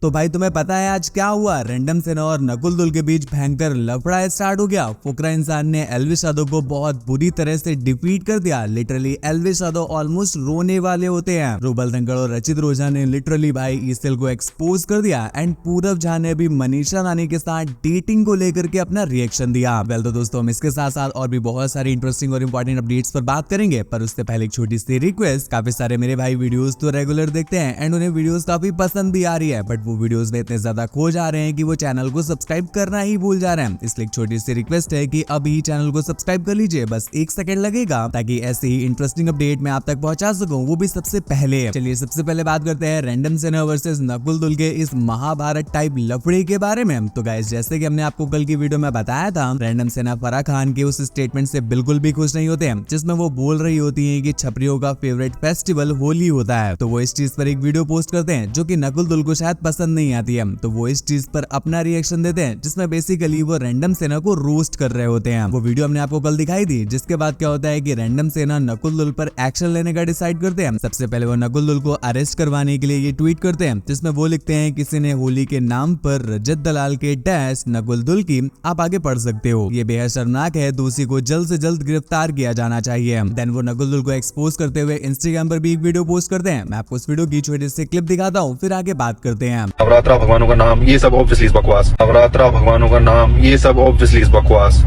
तो भाई तुम्हें पता है आज क्या हुआ? रैंडम सेना और नकुल दुल के बीच भयंकर लफड़ा स्टार्ट हो गया। फुकरा इंसान ने एल्विश यादव को बहुत बुरी तरह से डिफीट कर दिया। लिटरली एल्विश यादव ऑलमोस्ट रोने वाले होते हैं। रूबल धनखड़ और रचित रोजा ने लिटरली भाई ईसेल को एक्सपोज कर दिया। एंड पूरब झा ने भी मनीषा रानी के साथ डेटिंग को लेकर के अपना रिएक्शन दिया। वेल तो दोस्तों हम इसके साथ साथ और भी बहुत सारी इंटरेस्टिंग और इंपॉर्टेंट अपडेट्स पर बात करेंगे, पर उससे पहले एक छोटी सी रिक्वेस्ट। काफी सारे मेरे भाई वीडियोस तो रेगुलर देखते हैं एंड उन्हें वीडियोस काफी पसंद भी आ रही है, बट वो वीडियोस में इतने ज्यादा खो जा रहे हैं कि वो चैनल को सब्सक्राइब करना ही भूल जा रहे हैं। इसलिए एक छोटी सी रिक्वेस्ट है कि अभी चैनल को सब्सक्राइब कर लीजिए, बस 1 सेकंड लगेगा, ताकि ऐसे ही इंटरेस्टिंग अपडेट मैं आप तक पहुंचा सकूं, वो भी सबसे पहले। चलिए सबसे पहले बात करते हैं रैंडम सेना वर्सेस नकुल दुल के इस महाभारत टाइप लफड़े के बारे में। तो गाइस जैसे कि हमने आपको कल की वीडियो में बताया था, रैंडम सेना फराह खान के उस स्टेटमेंट से बिल्कुल भी खुश नहीं होते हैं जिसमें वो बोल रही होती है कि छपरियों का फेवरेट फेस्टिवल होली होता है। तो वो इस चीज पर एक वीडियो पोस्ट करते हैं जो कि नकुल दुल को शायद पसंद नहीं आती है। तो वो इस चीज पर अपना रिएक्शन देते हैं जिसमें बेसिकली वो रैंडम सेना को रोस्ट कर रहे होते हैं। वो वीडियो हमने आपको कल दिखाई थी, जिसके बाद क्या होता है कि रैंडम सेना नकुल दुल पर एक्शन लेने का डिसाइड करते हैं। सबसे पहले वो नकुल दुल को अरेस्ट करवाने के लिए ये ट्वीट करते हैं जिसमें वो लिखते हैं किसी ने होली के नाम पर रजत दलाल के डैश नकुल दुल की आप आगे पढ़ सकते हो, ये बेहद शर्मनाक है, दोषी को जल्द से जल्द गिरफ्तार किया जाना चाहिए। देन वो नकुल दुल को एक्सपोज करते हुए इंस्टाग्राम पर भी एक वीडियो पोस्ट करते हैं। मैं आपको इस वीडियो की छोटी सी क्लिप दिखाता हूँ, फिर आगे बात करते हैं। नवरात्रा भगवानों का नाम ये सब ऑब्वियसली बकवास। नवरात्रा भगवानों का नाम ये सब ऑब्वियसली बकवास।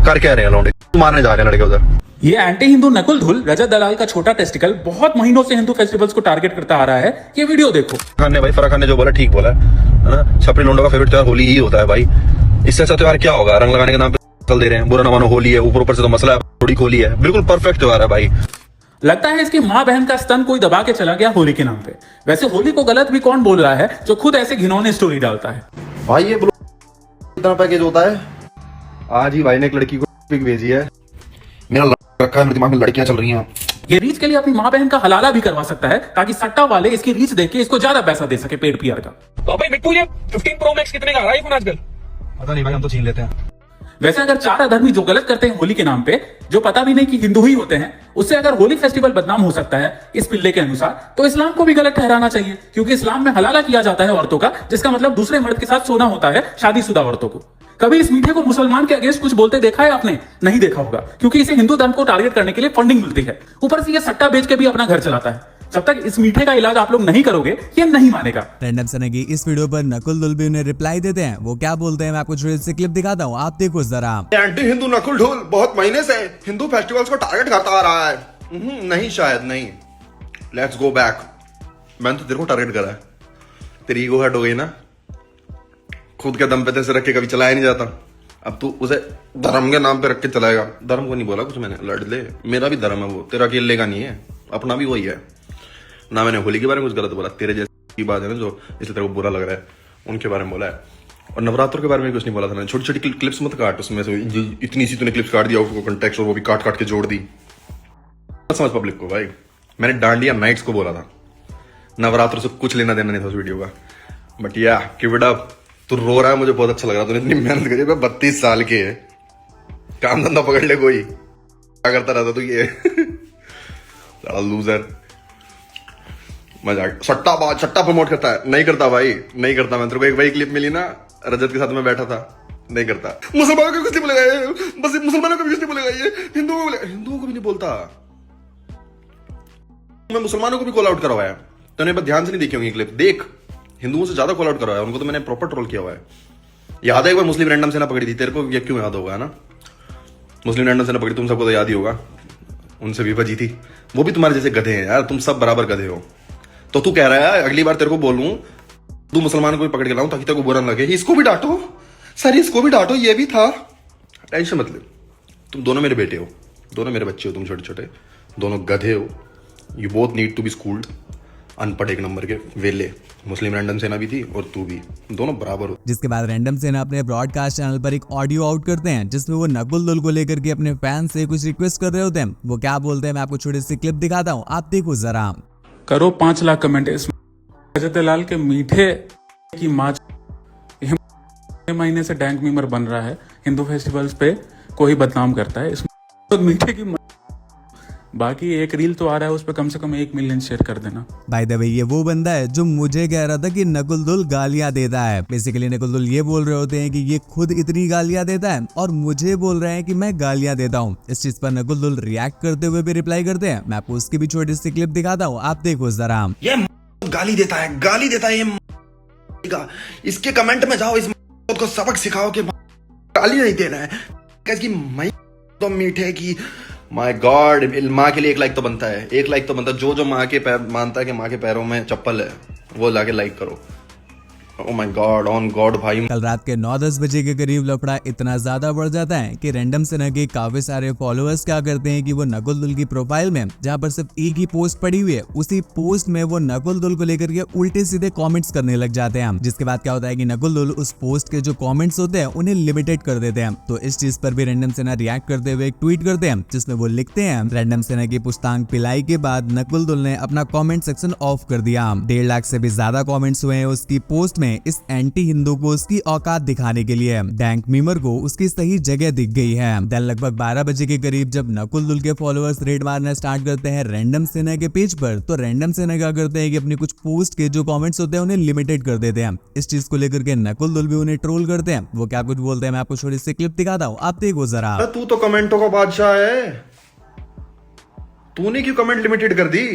कर क्या रहे हैं लौंडे? मारने जा रहे हैं लड़के उधर। ये एंटी हिंदू नकुल धुल रजत दलाल का छोटा टेस्टिकल बहुत महीनों से हिंदू फेस्टिवल्स को टारगेट करता आ रहा है। ये वीडियो देखो। फराह खान ने जो बोला ठीक बोला है ना। छपरी लोंडों का फेवरेट त्योहार होली ही होता है भाई। इससे अच्छा त्योहार क्या होगा? रंग लगाने के नाम पे चल दे रहे हैं। बुरा ना मानो होली है, ऊपर से तो मसला है थोड़ी होली है। बिल्कुल परफेक्ट त्योहार है भाई। लगता है इसकी माँ बहन का स्तन कोई दबा के चला गया होली के नाम पे। वैसे होली को गलत भी कौन बोल रहा है जो खुद ऐसे घिनौने स्टोरी डालता है? भाई ये इतना पैकेज होता है। आज ही भाई ने एक लड़की को पिक भेजी है। मेरा रखा है, मेरे दिमाग में लड़कियां चल रही हैं। ये रीच के लिए अपनी माँ बहन का हलाला भी करवा सकता है ताकि सट्टा वाले इसकी रीच देख के इसको ज्यादा पैसा दे सके पेड पीआर का। तो भाई बिट्टू ये 15 प्रो मैक्स कितने का आ रहा है आईफोन आजकल? पता नहीं भाई, हम तो छीन लेते हैं। वैसे अगर 4 अधर्मी जो गलत करते हैं होली के नाम पे, जो पता भी नहीं कि हिंदू ही होते हैं, उससे अगर होली फेस्टिवल बदनाम हो सकता है इस पिल्ले के अनुसार, तो इस्लाम को भी गलत ठहराना चाहिए, क्योंकि इस्लाम में हलाला किया जाता है औरतों का, जिसका मतलब दूसरे मर्द के साथ सोना होता है शादीशुदा औरतों को। कभी इस मीठे को मुसलमान के अगेंस्ट कुछ बोलते देखा है आपने? नहीं देखा होगा, क्योंकि इसे हिंदू धर्म को टारगेट करने के लिए फंडिंग मिलती है। ऊपर से ये सट्टा बेच के भी अपना घर चलाता है। जब तक इस मीठे का इलाज आप लोग नहीं करोगे ये नहीं मानेगा। रैंडम सेना की इस वीडियो पर नकुल दुल भी उन्हें रिप्लाई देते हैं। वो क्या बोलते हैं मैं आपको छोटी सी क्लिप दिखाता हूँ, आप देखो जरा। एंटी हिंदू नकुल ढोल बहुत महीने से हिंदू फेस्टिवल्स को टारगेट करता आ रहा है। नहीं शायद नहीं। Let's go back. मैंने तो तेरे को टारगेट करा है। तेरी ईगो हर्ट हो गई ना। खुद के दम पे तेरे से रख के कभी चलाया नहीं जाता। अब तू उसे धर्म के नाम पे रख के चलाएगा। धर्म को नहीं बोला कुछ मैंने, लड़ ले। मेरा भी धर्म है वो, तेरा अकेले का नहीं है, अपना भी वही है ना। मैंने होली के बारे में कुछ गलत बोला, तेरे जैसी बात है ना जो इसलिए तेरे को बुरा लग रहा है, उनके बारे में बोला है। और नवरात्र के बारे में कुछ नहीं बोला था मैंने। छोटी छोटी क्लिप्स मत काट, उसमें से इतनी सी तूने क्लिप्स काट दिया उसको कंटेक्स्ट, और वो भी काट काट के जोड़ दी। समझ पब्लिक को भाई, मैंने डांडिया नाइट्स को बोला था। नवरात्र से कुछ लेना देना नहीं था उस वीडियो का। बट या गिव इट अप। तू रो रहा है, मुझे बहुत अच्छा लग रहा है। तूने इतनी मेहनत करी है। 32 साल के है, काम धंधा पकड़ ले कोई। क्या करता रहता तू ये? लूजर। मजाक। सट्टा प्रमोट करता है? नहीं करता भाई, नहीं करता। मैं तेरे को एक वही क्लिप मिली ना, रजत के साथ में बैठा था। नहीं करता। मुसलमानों को कुछ नहीं बोलेगा, बस मुसलमानों को भी कुछ नहीं बोलेगा, ये हिंदुओं को भी नहीं बोलता। मैं मुसलमानों को भी कॉल आउट करवाया। तूने बस ध्यान से नहीं देखी होंगी क्लिप। देख, हिंदुओं से ज्यादा कॉल आउट करवाया उनको, तो मैंने प्रॉपर ट्रोल किया हुआ है। याद है एक बार मुस्लिम रैंडम सेना पकड़ी थी, तेरे को ये क्यों याद होगा ना? मुस्लिम रैंडम सेना पकड़ी, तुम सबको तो याद ही होगा। उनसे भी बची थी। वो भी तुम्हारे जैसे गधे हैं यार, तुम सब बराबर गधे हो। तो तू कह रहा है अगली बार तेरे को बोलूं तू मुसलमान को भी पकड़ के लाऊं ताकि तेरे को बुरा न लगे। इसको भी डांटो सर, इसको भी डांटो, ये भी था। टेंशन मत ले, तुम दोनों मेरे बेटे हो, दोनों मेरे बच्चे हो, तुम छोटे छोटे दोनों गधे हो। You both need to be schooled. अनपढ़ एक नंबर के वेले। मुस्लिम रैंडम सेना भी थी और तू भी, दोनों बराबर हो। जिसके बाद रैंडम सेना अपने ब्रॉडकास्ट चैनल पर एक ऑडियो आउट करते हैं जिसमें वो नकुल दुल को लेकर के अपने फैन से कुछ रिक्वेस्ट कर रहे होते हैं। वो क्या बोलते हैं मैं आपको छोटी सी क्लिप दिखाता हूँ, आप देखो जरा। करो 5 लाख कमेंट इसमें। रजत दलाल के मीठे की माँ महीने से डैंक मीमर बन रहा है। हिंदू फेस्टिवल्स पे कोई बदनाम करता है, इसमें तो मीठे की बाकी एक रील तो आ रहा है, उस पर कम से कम 1 मिलियन शेयर कर देना। बाय द वे ये वो बंदा है जो मुझे कह रहा था कि नकुल दुल गालियां देता है। बेसिकली नकुल दुल ये बोल रहे होते हैं कि ये खुद इतनी गालियां देता है और मुझे बोल रहे हैं कि मैं गालियां देता हूँ। इस चीज पर नकुल दुल रिएक्ट करते हुए भी रिप्लाई करते हैं। मैं आपको उसकी भी छोटी सी क्लिप दिखाता हूँ, आप देखो जरा। ये गाली देता है ये इसके कमेंट में जाओ, इस को सबक सिखाओ कि गाली नहीं देना है। इसकी तो मीठे की माय गॉड, माँ के लिए 1 लाइक तो बनता है, 1 लाइक तो बनता है। जो माँ के पैर मानता है कि माँ के पैरों में चप्पल है, वो लाके लाइक करो। Oh my God, on God भाई। कल रात के 9-10 बजे के करीब लफड़ा इतना ज्यादा बढ़ जाता है कि रैंडम सेना के काफी सारे फॉलोअर्स क्या करते हैं कि वो नकुल दुल की प्रोफाइल में जहां पर सिर्फ एक ही पोस्ट पड़ी हुई है, उसी पोस्ट में वो नकुल दुल को लेकर के उल्टे सीधे कमेंट्स करने लग जाते हैं। जिसके बाद क्या होता है कि नकुल दुल उस पोस्ट के जो कमेंट्स होते हैं उन्हें लिमिटेड कर देते हैं। तो इस चीज पर भी रैंडम सेना रिएक्ट करते हुए एक ट्वीट करते हैं जिसमें वो लिखते हैं, रैंडम सेना की पुछताछ पिलाई के बाद नकुल दुल ने अपना कॉमेंट सेक्शन ऑफ कर दिया। 1.5 लाख से भी ज्यादा कॉमेंट्स हुए हैं उसकी पोस्ट में इस एंटी हिंदू को उसकी औकात दिखाने के लिए। डैंक मीमर को उसकी सही जगह दिख गई है। देन लगभग 12 बजे के करीब जब नकुल दुल के फॉलोअर्स रेड मारना स्टार्ट करते हैं रैंडम सेना के पेज पर, तो रैंडम सेना क्या करते हैं कि अपनी कुछ पोस्ट के जो कमेंट्स होते हैं उन्हें लिमिटेड कर देते हैं। इस चीज को लेकर के नकुल दुल भी उन्हें ट्रोल करते हैं। वो क्या कुछ बोलते हैं मैं आपको छोटी सी क्लिप दिखाता हूँ, आप देखो जरा। तू तो कमेंटों का बादशाह है, तूने क्यों कमेंट लिमिटेड कर दी?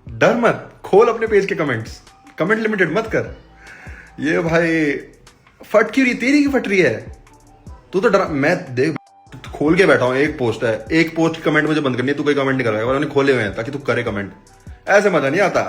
डर मत, खोल अपने पेज के कमेंट्स, कमेंट लिमिटेड मत कर। ये भाई फट क्यों रही, तेरी की फट रही है? तू तो डरा, मैं देख खोल के बैठा हूं, एक पोस्ट है, एक पोस्ट की कमेंट मुझे बंद करनी है, तू कोई कमेंट नहीं कर रहा है, उन्होंने खोले हुए हैं ताकि तू करे कमेंट। ऐसे मजा नहीं आता,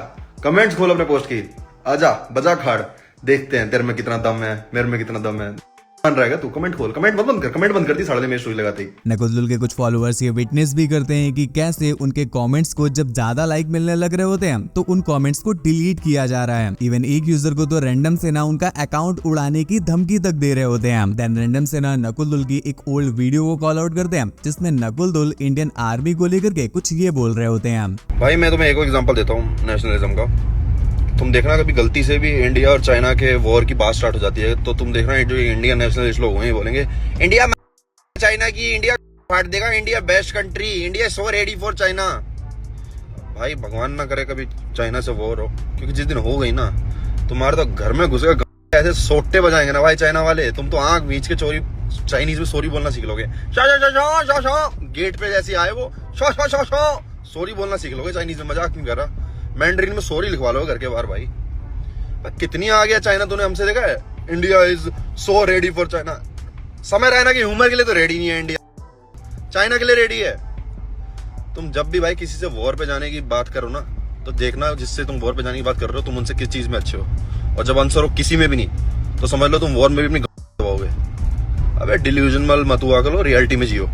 कमेंट्स खोल अपने पोस्ट की, आजा बजा खाड़, देखते हैं तेरे में कितना दम है, मेरे में कितना दम है। मान रहेगा तू, कमेंट खोल, कमेंट मत बंद कर, कमेंट बंद कर दी साढ़े में स्टोरी लगाती। नकुल दुल के कुछ फॉलोअर्स ये विटनेस भी करते हैं कि कैसे उनके कमेंट्स को जब ज्यादा लाइक मिलने लग रहे होते हैं तो उन कमेंट्स को डिलीट किया जा रहा है। इवन एक यूजर को तो रैंडम सेना उनका अकाउंट उड़ाने की धमकी तक दे रहे होते हैं। देन रैंडम सेना नकुल दुल की एक ओल्ड वीडियो को कॉल आउट करते हैं जिसमें नकुल दुल इंडियन आर्मी को लेकर के कुछ ये बोल रहे होते हैं। भाई मैं तुम्हें एक एग्जांपल देता हूँ नेशनलिज्म का। तुम देखना कभी गलती से भी इंडिया और चाइना के वॉर की बात स्टार्ट हो जाती है तो तुम देखना जो इंडियन नेशनलिस्ट लोग हैं बोलेंगे इंडिया चाइना की, इंडिया फाड़ देगा, India best country, India so ready for China. भाई भगवान ना करे कभी चाइना से वॉर हो, क्योंकि जिस दिन हो गई ना तुम्हारे तो घर में घुसेगा, ऐसे सोटे बजाएंगे ना भाई चाइना वाले, तुम तो आंख बीच के चोरी चाइनीज में सॉरी बोलना सीख लोगे। गेट पे जैसे आए वो सॉरी बोलना सीख लोगे चाइनीज में, मजाक नहीं कर रहा। मैंड्रीन में सॉरी लिखवा लो घर के बाहर। भाई कितनी आ गया चाइना, तूने हमसे देखा है? India is so ready for China. समय रहना की ह्यूमर के लिए तो रेडी नहीं है इंडिया, चाइना के लिए रेडी है। तुम जब भी भाई किसी से वॉर पे जाने की बात करो ना तो देखना जिससे तुम वॉर पे जाने की बात कर रहे हो तुम उनसे किस चीज में अच्छे हो, और जब आंसर हो किसी में भी नहीं तो समझ लो तुम वॉर में भी अपनी दबाओगे। अबे डिल्यूजनल मत हुआ करो, रियलिटी में जियो।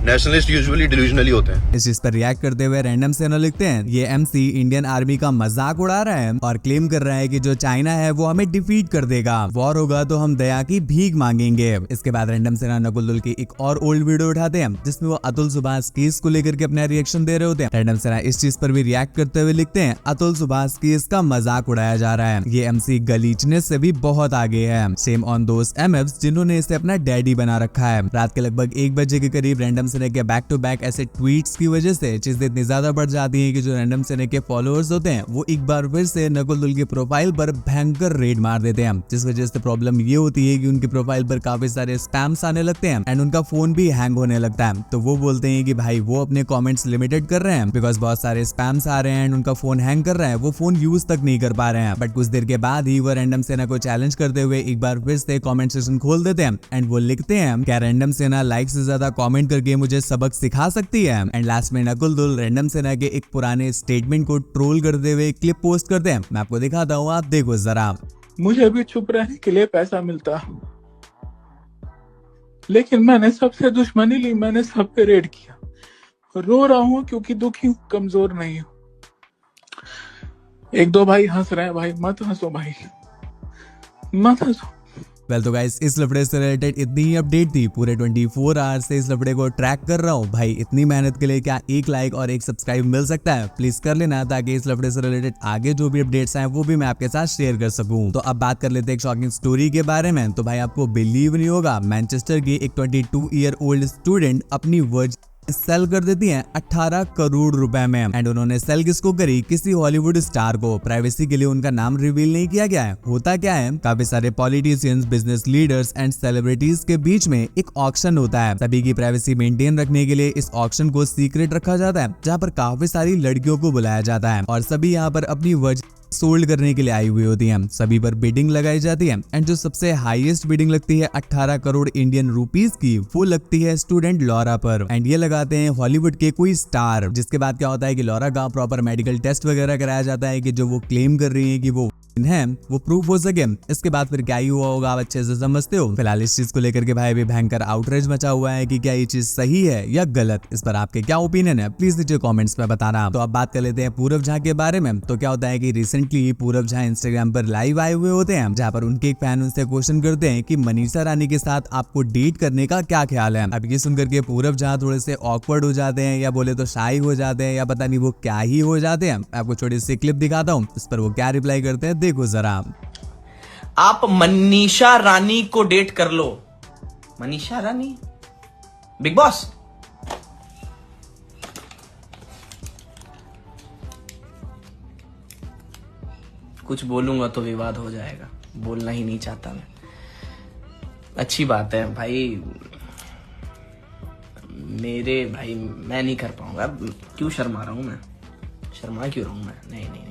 नेशनलिस्ट यूजुअली डिल्यूजनली होते हैं। इस चीज पर रिएक्ट करते हुए रैंडम सेना लिखते हैं, ये एमसी इंडियन आर्मी का मजाक उड़ा रहा है और क्लेम कर रहा है कि जो चाइना है वो हमें डिफीट कर देगा, वॉर होगा तो हम दया की भीख मांगेंगे। इसके बाद रैंडम सेना नकुल दुल की एक और ओल्ड वीडियो उठाते हैं जिसमें वो अतुल सुभाष केस को लेकर के अपना रिएक्शन दे रहे होते हैं। रैंडम सेना इस चीज पर भी रिएक्ट करते हुए लिखते हैं, अतुल सुभाष केस का मजाक उड़ाया जा रहा है, ये एमसी गलीचनेस से भी बहुत आगे है। सेम ऑन दोस एमएफ्स जिन्होंने इसे अपना डैडी बना रखा है। रात के लगभग 1 बजे के करीब रैंडम सेना के बैक टू बैक ऐसे ट्वीट्स की वजह से चीजें इतनी ज्यादा बढ़ जाती हैं कि जो रैंडम सेना के फॉलोअर्स होते हैं वो एक बार फिर से नकुल दुल की प्रोफाइल पर भयंकर रेड मार देते हैं, जिस वजह से प्रॉब्लम ये होती है कि उनकी प्रोफाइल पर काफी सारे स्पैम्स आने लगते हैं एंड उनका फोन भी हैंग होने लगता है। तो वो बोलते हैं कि भाई वो अपने कमेंट्स लिमिटेड कर रहे हैं बिकॉज बहुत सारे स्पैम्स आ रहे हैं एंड उनका फोन हैंग कर रहा है, वो फोन यूज तक नहीं कर पा रहे हैं। बट कुछ देर के बाद ही वो रैंडम सेना को चैलेंज करते हुए एक बार फिर से कमेंट सेक्शन खोल देते हैं एंड वो लिखते हैं, क्या रैंडम सेना लाइक से ज्यादा कमेंट करके मुझे सबक सिखा सकती है? एंड लास्ट में नकुल दुल रैंडम सेना के एक पुराने स्टेटमेंट को ट्रोल करते हुए क्लिप पोस्ट करते हैं। मैं आपको दिखाता हूँ, आप देखो जरा। मुझे भी चुप रहने के लिए पैसा मिलता, लेकिन मैंने सबसे दुश्मनी ली, मैंने सब पे रेड किया। रो रहा हूँ क्योंकि दुखी हूँ, कमजोर नहीं हूँ। 1-2 भाई हंस रहे हैं, भाई मत हंसो, भाई मत हंसो। वेल तो गाइस इस लफड़े से रिलेटेड इतनी ही अपडेट थी। पूरे 24 आवर्स से इस लफड़े को ट्रैक कर रहा हूँ। भाई इतनी मेहनत के लिए क्या 1 लाइक और 1 सब्सक्राइब मिल सकता है? प्लीज कर लेना ताकि इस लफड़े से रिलेटेड आगे जो भी अपडेट्स आए वो भी मैं आपके साथ शेयर कर सकूं। तो अब बात कर लेते हैं एक शॉकिंग स्टोरी के बारे में। तो भाई आपको बिलीव नहीं होगा, मैनचेस्टर की एक 22 ईयर ओल्ड स्टूडेंट अपनी सेल कर देती हैं 18 करोड़ रुपए में। एंड उन्होंने सेल किसको करी? किसी हॉलीवुड स्टार को। प्राइवेसी के लिए उनका नाम रिवील नहीं किया गया है। होता क्या है, काफी सारे politicians, business leaders and celebrities के बीच में एक ऑक्शन होता है। सभी की प्राइवेसी मेंटेन रखने के लिए इस ऑक्शन को सीक्रेट रखा जाता है, जहाँ पर काफी सारी लड़कियों को बुलाया जाता है और सभी यहाँ पर अपनी वर्जिनिटी सोल्ड करने के लिए आई हुई होती हैं। सभी पर बिडिंग लगाई जाती है एंड जो सबसे हाईएस्ट बिडिंग लगती है 18 करोड़ इंडियन रुपीस की, वो लगती है स्टूडेंट लॉरा पर। एंड ये लगाते हैं हॉलीवुड के कोई स्टार। जिसके बाद क्या होता है कि लॉरा का प्रॉपर मेडिकल टेस्ट वगैरह कराया जाता है कि जो वो क्लेम कर रही है कि वो है वो प्रूफ हो सके। इसके बाद फिर क्या ही हुआ होगा आप अच्छे से समझते हो। फिलहाल इस चीज को लेकर के भाई अभी भयंकर आउटरेज मचा हुआ है कि क्या ये चीज सही है या गलत। इस पर आपके क्या ओपिनियन है, प्लीज नीचे कमेंट्स में बताना। तो अब बात कर लेते हैं पूरव झा के बारे में। तो क्या होता है कि रिसेंटली पूरव झा इंस्टाग्राम पर लाइव आए हुए होते हैं, जहाँ पर उनके एक फैन उनसे क्वेश्चन करते हैं कि मनीषा रानी के साथ आपको डेट करने का क्या ख्याल है। अब ये सुनकर के पूरव झा थोड़े से ऑकवर्ड हो जाते हैं, या बोले तो शाई हो जाते हैं, या पता नहीं वो क्या ही हो जाते हैं। आपको छोटी सी क्लिप दिखाता हूँ, इस पर वो क्या रिप्लाई करते हैं, देखो जरा। आप मनीषा रानी को डेट कर लो। Manisha Rani big boss. कुछ बोलूंगा तो विवाद हो जाएगा, बोलना ही नहीं चाहता मैं। अच्छी बात है भाई, मेरे भाई मैं नहीं कर पाऊंगा। क्यों शर्मा रहा हूं मैं, शर्मा क्यों रहा हूं मैं? नहीं नहीं नहीं।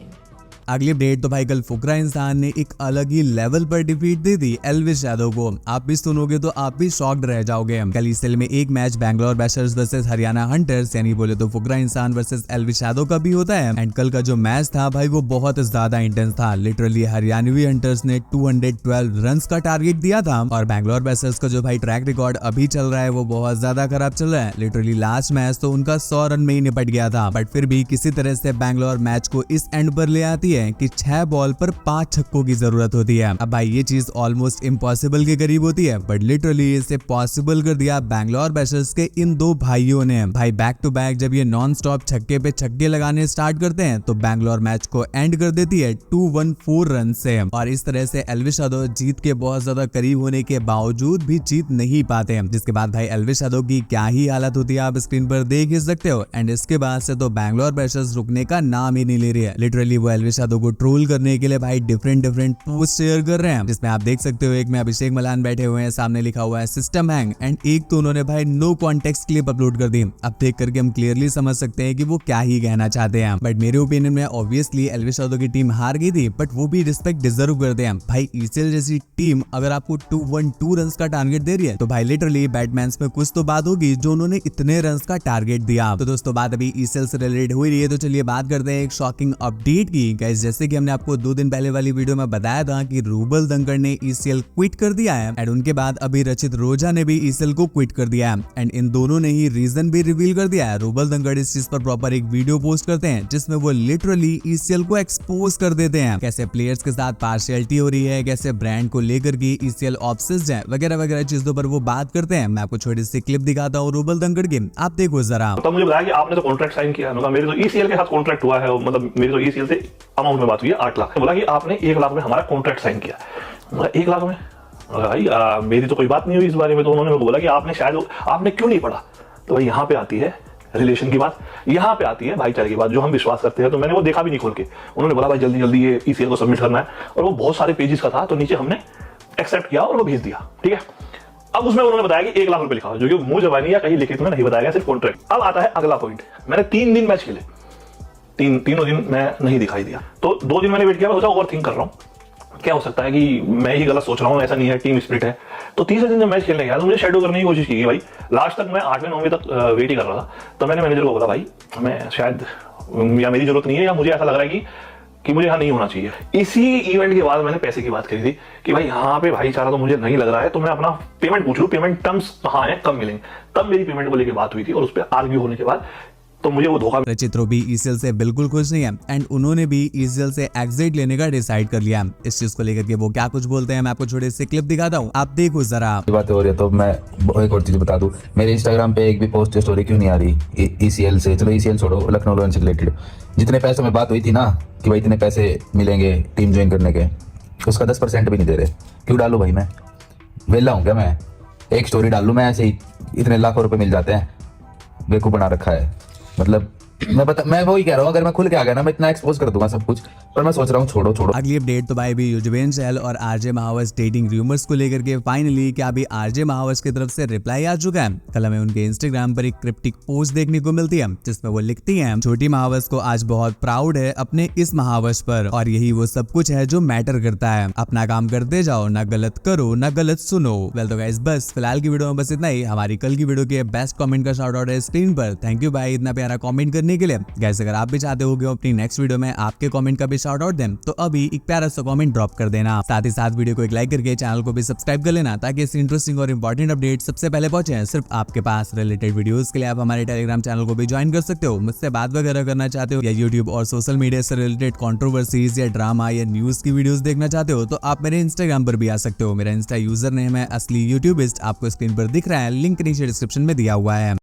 अगली अपडेट तो भाई कल फुकरा इंसान ने एक अलग ही लेवल पर डिफीट दी थी एल्विश यादव को। आप भी सुनोगे तो आप भी शॉक्ड रह जाओगे। कल ईसीएल में एक match Bangalore bashers versus Haryana hunters, यानी बोले तो फुकरा इंसान वर्सेस एल्विश यादव का भी होता है। एंड कल का जो मैच था भाई वो बहुत ज्यादा इंटेंस था। लिटरली हरियाणवी हंटर्स ने 212 रन का टारगेट दिया था और बैंगलोर बैशर्स का जो भाई ट्रैक रिकॉर्ड अभी चल रहा है वो बहुत ज्यादा खराब चल रहा है। लिटरली लास्ट मैच तो उनका 100 रन में ही निपट गया था, बट फिर भी किसी तरह से बैंगलोर मैच को इस एंड पर ले आती है कि 6 बॉल पर 5 छक्कों की जरूरत होती है। अब भाई ये चीज ऑलमोस्ट इम्पॉसिबल के करीब होती है, बट लिटरली इसे पॉसिबल कर दिया बैंगलोर बैशर्स के इन दो भाइयों ने। भाई बैक टू बैक जब ये नॉन स्टॉप छक्के पे छक्के लगाने स्टार्ट करते हैं तो बैंगलोर मैच को एंड कर देती है 214 रन से। और इस तरह से एल्विश यादव जीत के बहुत ज्यादा करीब होने के बावजूद भी जीत नहीं पाते। जिसके बाद भाई एल्विश यादव की क्या ही हालत होती है आप स्क्रीन पर देख ही सकते हो। एंड इसके बाद से तो बैंगलोर बैशर्स रुकने का नाम ही नहीं ले रही है। लिटरली वो एल्विश यादव को ट्रोल करने के लिए भाई डिफरेंट पोस्ट शेयर कर रहे हैं, जिसमें आप देख सकते हो एक में अभिषेक मलान बैठे हुए हैं, सामने लिखा हुआ है सिस्टम हैंग, एंड एक तो उन्होंने भाई नो कॉन्टेक्स्ट क्लिप अपलोड कर दी। अब देख करके हम क्लियरली समझ सकते हैं कि वो क्या ही कहना चाहते हैं। बट मेरे ओपिनियन में ऑब्वियसली एल्विश यादव की टीम हार गई थी, बट वो भी रिस्पेक्ट डिजर्व करते हैं। भाई ईसीएल जैसी टीम अगर आपको 212 रन का टारगेट दे रही है तो भाई लिटरली बैटमैन में कुछ तो बात होगी जो उन्होंने इतने रन का टारगेट दिया। तो दोस्तों बात अभी ईसीएल से रिलेटेड हो रही है, तो चलिए बात करते हैं एक शॉकिंग अपडेट की। गाइस जैसे कि हमने आपको 2 दिन पहले वाली वीडियो में बताया था कि रूबल दंगड़ ने ईसीएल क्विट कर दिया है, एंड उनके बाद अभी रचित रोजा ने भी ईसीएल को क्विट कर दिया है। एंड इन दोनों ने ही रीजन भी रिवील कर दिया है। रूबल दंगड़ इस चीज पर प्रॉपर एक वीडियो पोस्ट करते हैं जिसमें वो लिटरली ईसीएल को एक्सपोज कर देते हैं, कैसे प्लेयर्स के साथ पार्शियलिटी हो रही है, कैसे ब्रांड को लेकर के ईसीएल ऑब्सेस्ड है, वगैरह वगैरह चीजों पर वो बात करते हैं। मैं आपको छोटी सी क्लिप दिखाता हूँ रूबल दंगड़ की, आप देखो जरा। तो मुझे बताया कि आपने तो कॉन्ट्रैक्ट साइन किया है, मेरे तो ईसीएल के साथ कॉन्ट्रैक्ट हुआ है, मतलब मेरी तो ईसीएल से अमाउंट में बात हुई है 8 लाख। बोला कि आपने 1 लाख में हमारा कॉन्ट्रैक्ट साइन किया। 1 लाख में भाई मेरी तो कोई बात नहीं हुई इस बारे में। तो उन्होंने बोला कि आपने शायद आपने क्यों नहीं पढ़ा। तो भाई यहाँ पे आती है रिलेशन की बात, यहाँ पे आती है भाईचारे की बात, जो हम विश्वास करते हैं। तो मैंने वो देखा भी नहीं खोल के। उन्होंने बोला भाई जल्दी जल्दी ये ईसीएल को सबमिट करना है, और वो बहुत सारे पेजेस का था, तो नीचे हमने एक्सेप्ट किया और वो भेज दिया। ठीक है, अब उसमें उन्होंने बताया कि 1 लाख रुपए लिखा, जो कि मुंह जबानी या कहीं लिखित में नहीं बताया गया, सिर्फ कॉन्ट्रैक्ट। अब आता है अगला पॉइंट। मैंने 3 दिन मैच खेले, तीनों दिन मैं नहीं दिखाई दिया। तो 2 दिन मैंने वेट किया, मैं सोचा ओवर थिंक कर रहा हूँ, क्या हो सकता है कि मैं ही गलत सोच रहा हूँ, ऐसा नहीं है, टीम स्पिरिट है। तो तीसरे दिन जब मैच खेलने गया तो मुझे शेडो करने की कोशिश की भाई। लास्ट तक मैं 8वें 9वें तक वेट ही कर रहा था। तो मैंने मैनेजर को बोला भाई मैं शायद या मेरी जरूरत नहीं है, या मुझे ऐसा लग रहा है कि मुझे यहाँ नहीं होना चाहिए। इसी इवेंट के बाद मैंने पैसे की बात करी थी कि भाई यहाँ पे भाईचारा तो मुझे नहीं लग रहा है, तो मैं अपना पेमेंट पूछ लूँ, पेमेंट टर्म्स कहाँ है, कब मिलेंगे। तब मेरी पेमेंट को लेकर बात हुई थी, और उस पर आर्ग्यू होने के बाद तो मुझे वो धोखा। रचित भी ईसीएल से बिल्कुल खुश नहीं है, एंड उन्होंने भी ईसीएल से एग्जिट लेने का डिसाइड कर लिया। इस चीज को लेकर के वो क्या कुछ बोलते हैं मैं आपको छोटे से क्लिप दिखाता हूँ, आप देखो जरा। बातें हो रही है तो मैं एक और चीज बता दूं, मेरे इंस्टाग्राम पे एक भी पोस्ट स्टोरी क्यों नहीं आ रही ईसीएल से। चलो ईसीएल छोड़ो, लखनऊ रॉयल्स से रिलेटेड जितने पैसों में बात हुई थी ना कि भाई इतने पैसे मिलेंगे टीम ज्वाइन करने के, उसका 10% भी नहीं दे रहे। क्यों डालू भाई, मैं वेला हूँ क्या? मैं एक स्टोरी डाल लूँ मैं ऐसे ही, इतने लाखों रुपए मिल जाते हैं। बेवकूफ बना रखा है। मतलब मैं वही कह रहा हूँ, अगर मैं खुल के आ गया ना मैं इतना एक्सपोज कर दूंगा सब कुछ, पर मैं सोच रहा हूँ छोड़ो। अगली अपडेट तो भाई भी युजवेंद्र चहल और आरजे महावस डेटिंग रूमर्स को लेकर के फाइनली क्या अभी आरजे महावस की तरफ से रिप्लाई आ चुका है। कल हमें उनके इंस्टाग्राम पर एक क्रिप्टिक पोस्ट देखने को मिलती है जिसमें वो लिखती हैं, छोटी महावस को आज बहुत प्राउड है अपने इस महावस पर और यही वो सब कुछ है जो मैटर करता है। अपना काम करते जाओ, ना गलत करो ना गलत सुनो। वेल तो गाइस बस फिलहाल की वीडियो में बस इतना ही। हमारी कल की वीडियो के बेस्ट कमेंट का शाउट आउट है स्क्रीन पर। थैंक यू भाई इतना प्यारा कमेंट करने के लिए। गाइस अगर आप भी चाहते हो कि अपनी नेक्स्ट वीडियो में आपके कमेंट का भी शाउट आउट दें तो अभी एक प्यारा सा कमेंट ड्रॉप कर देना। साथ ही साथ वीडियो को एक लाइक करके चैनल को भी सब्सक्राइब कर लेना ताकि ऐसी इंटरेस्टिंग और इंपॉर्टेंट अपडेट सबसे पहले पहुंचे सिर्फ आपके पास। रिलेटेड वीडियोस के लिए आप हमारे टेलीग्राम चैनल को भी ज्वाइन कर सकते हो। मुझसे बात वगैरह करना चाहते हो या यूट्यूब और सोशल मीडिया से रिलेटेड कंट्रोवर्सीज या ड्रामा या न्यूज की वीडियोस देखना चाहते हो तो आप मेरे इंस्टाग्राम पर भी आ सकते हो। मेरा इंस्टा यूजर नेम है असली यूट्यूबिस्ट, आपको स्क्रीन पर दिख रहा है, लिंक नीचे डिस्क्रिप्शन में दिया हुआ है।